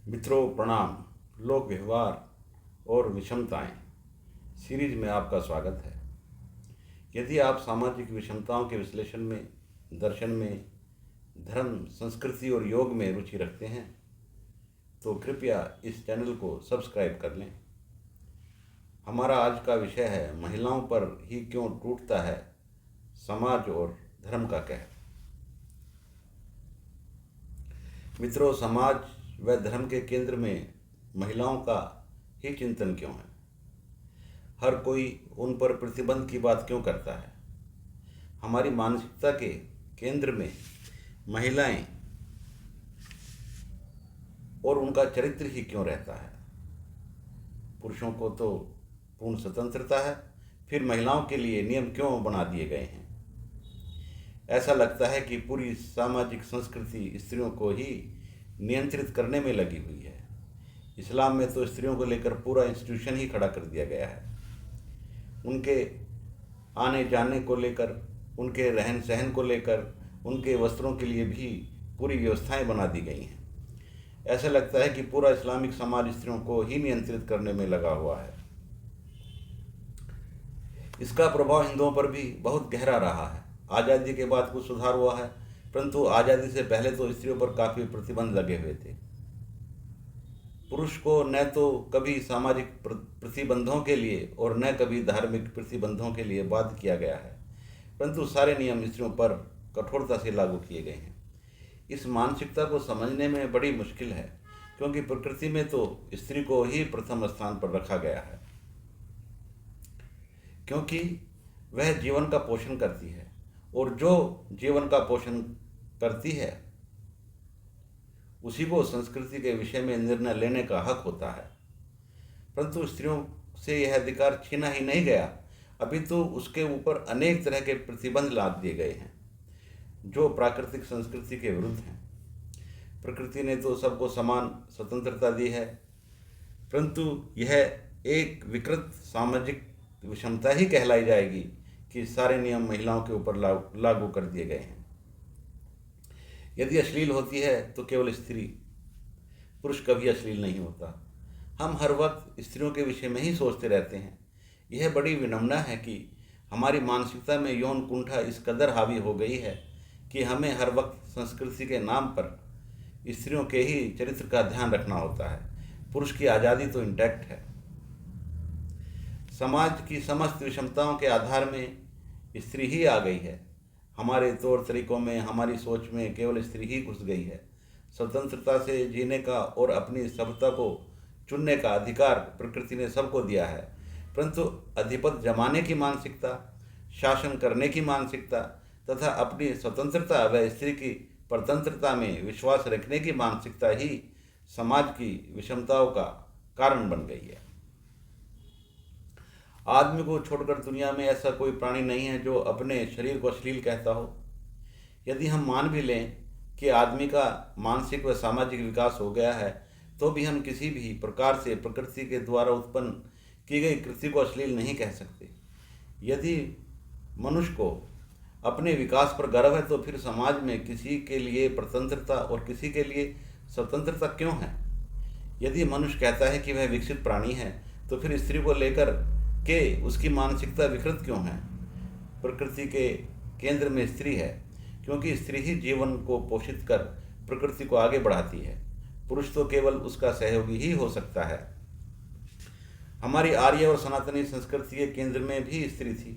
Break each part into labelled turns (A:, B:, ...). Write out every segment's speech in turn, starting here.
A: मित्रों प्रणाम। लोक व्यवहार और विषमताएं सीरीज में आपका स्वागत है। यदि आप सामाजिक विषमताओं के विश्लेषण में, दर्शन में, धर्म, संस्कृति और योग में रुचि रखते हैं तो कृपया इस चैनल को सब्सक्राइब कर लें। हमारा आज का विषय है महिलाओं पर ही क्यों टूटता है समाज और धर्म का कहर। मित्रों, समाज व धर्म के केंद्र में महिलाओं का ही चिंतन क्यों है? हर कोई उन पर प्रतिबंध की बात क्यों करता है? हमारी मानसिकता के केंद्र में महिलाएं और उनका चरित्र ही क्यों रहता है? पुरुषों को तो पूर्ण स्वतंत्रता है, फिर महिलाओं के लिए नियम क्यों बना दिए गए हैं? ऐसा लगता है कि पूरी सामाजिक संस्कृति स्त्रियों को ही नियंत्रित करने में लगी हुई है। इस्लाम में तो स्त्रियों को लेकर पूरा इंस्टीट्यूशन ही खड़ा कर दिया गया है। उनके आने जाने को लेकर, उनके रहन सहन को लेकर, उनके वस्त्रों के लिए भी पूरी व्यवस्थाएं बना दी गई हैं। ऐसा लगता है कि पूरा इस्लामिक समाज स्त्रियों को ही नियंत्रित करने में लगा हुआ है। इसका प्रभाव हिंदुओं पर भी बहुत गहरा रहा है। आज़ादी के बाद कुछ सुधार हुआ है, परंतु आज़ादी से पहले तो स्त्रियों पर काफ़ी प्रतिबंध लगे हुए थे। पुरुष को न तो कभी सामाजिक प्रतिबंधों के लिए और न कभी धार्मिक प्रतिबंधों के लिए बाध्य किया गया है, परंतु सारे नियम स्त्रियों पर कठोरता से लागू किए गए हैं। इस मानसिकता को समझने में बड़ी मुश्किल है, क्योंकि प्रकृति में तो स्त्री को ही प्रथम स्थान पर रखा गया है, क्योंकि वह जीवन का पोषण करती है और जो जीवन का पोषण करती है उसी को संस्कृति के विषय में निर्णय लेने का हक होता है। परंतु स्त्रियों से यह अधिकार छीना ही नहीं गया, अभी तो उसके ऊपर अनेक तरह के प्रतिबंध लाद दिए गए हैं जो प्राकृतिक संस्कृति के विरुद्ध हैं। प्रकृति ने तो सबको समान स्वतंत्रता दी है, परंतु यह एक विकृत सामाजिक विषमता ही कहलाई जाएगी कि सारे नियम महिलाओं के ऊपर लागू कर दिए गए हैं। यदि अश्लील होती है तो केवल स्त्री, पुरुष कभी अश्लील नहीं होता। हम हर वक्त स्त्रियों के विषय में ही सोचते रहते हैं। यह बड़ी विडंबना है कि हमारी मानसिकता में यौन कुंठा इस कदर हावी हो गई है कि हमें हर वक्त संस्कृति के नाम पर स्त्रियों के ही चरित्र का ध्यान रखना होता है। पुरुष की आज़ादी तो इंटैक्ट है। समाज की समस्त विषमताओं के आधार में स्त्री ही आ गई है। हमारे तौर तरीकों में, हमारी सोच में केवल स्त्री ही घुस गई है। स्वतंत्रता से जीने का और अपनी सभ्यता को चुनने का अधिकार प्रकृति ने सबको दिया है, परंतु अधिपति जमाने की मानसिकता, शासन करने की मानसिकता तथा अपनी स्वतंत्रता व स्त्री की परतंत्रता में विश्वास रखने की मानसिकता ही समाज की विषमताओं का कारण बन गई है। आदमी को छोड़कर दुनिया में ऐसा कोई प्राणी नहीं है जो अपने शरीर को अश्लील कहता हो। यदि हम मान भी लें कि आदमी का मानसिक व सामाजिक विकास हो गया है, तो भी हम किसी भी प्रकार से प्रकृति के द्वारा उत्पन्न की गई कृति को अश्लील नहीं कह सकते। यदि मनुष्य को अपने विकास पर गर्व है, तो फिर समाज में किसी के लिए स्वतंत्रता और किसी के लिए स्वतंत्रता क्यों है? यदि मनुष्य कहता है कि वह विकसित प्राणी है, तो फिर स्त्री को लेकर के उसकी मानसिकता विकृत क्यों है? प्रकृति के केंद्र में स्त्री है, क्योंकि स्त्री ही जीवन को पोषित कर प्रकृति को आगे बढ़ाती है। पुरुष तो केवल उसका सहयोगी ही हो सकता है। हमारी आर्य और सनातनी संस्कृति के केंद्र में भी स्त्री थी,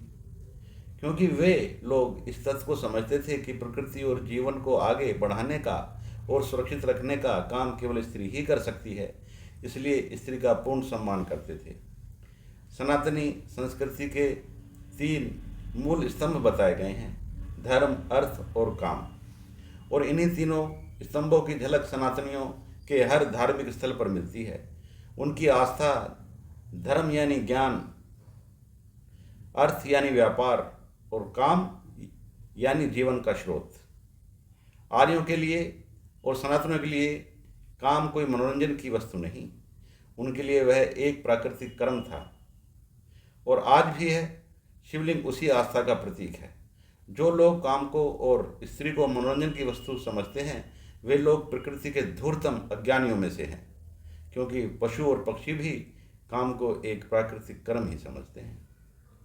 A: क्योंकि वे लोग इस तथ्य को समझते थे कि प्रकृति और जीवन को आगे बढ़ाने का और सुरक्षित रखने का काम केवल स्त्री ही कर सकती है, इसलिए स्त्री का पूर्ण सम्मान करते थे। सनातनी संस्कृति के 3 मूल स्तंभ बताए गए हैं: धर्म, अर्थ और काम। और इन्हीं तीनों स्तंभों की झलक सनातनियों के हर धार्मिक स्थल पर मिलती है। उनकी आस्था धर्म यानी ज्ञान, अर्थ यानी व्यापार और काम यानी जीवन का स्रोत। आर्यों के लिए और सनातनियों के लिए काम कोई मनोरंजन की वस्तु नहीं, उनके लिए वह एक प्राकृतिक कर्म था और आज भी है। शिवलिंग उसी आस्था का प्रतीक है। जो लोग काम को और स्त्री को मनोरंजन की वस्तु समझते हैं, वे लोग प्रकृति के धूर्तम अज्ञानियों में से हैं। क्योंकि पशु और पक्षी भी काम को एक प्राकृतिक कर्म ही समझते हैं।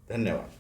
A: धन्यवाद।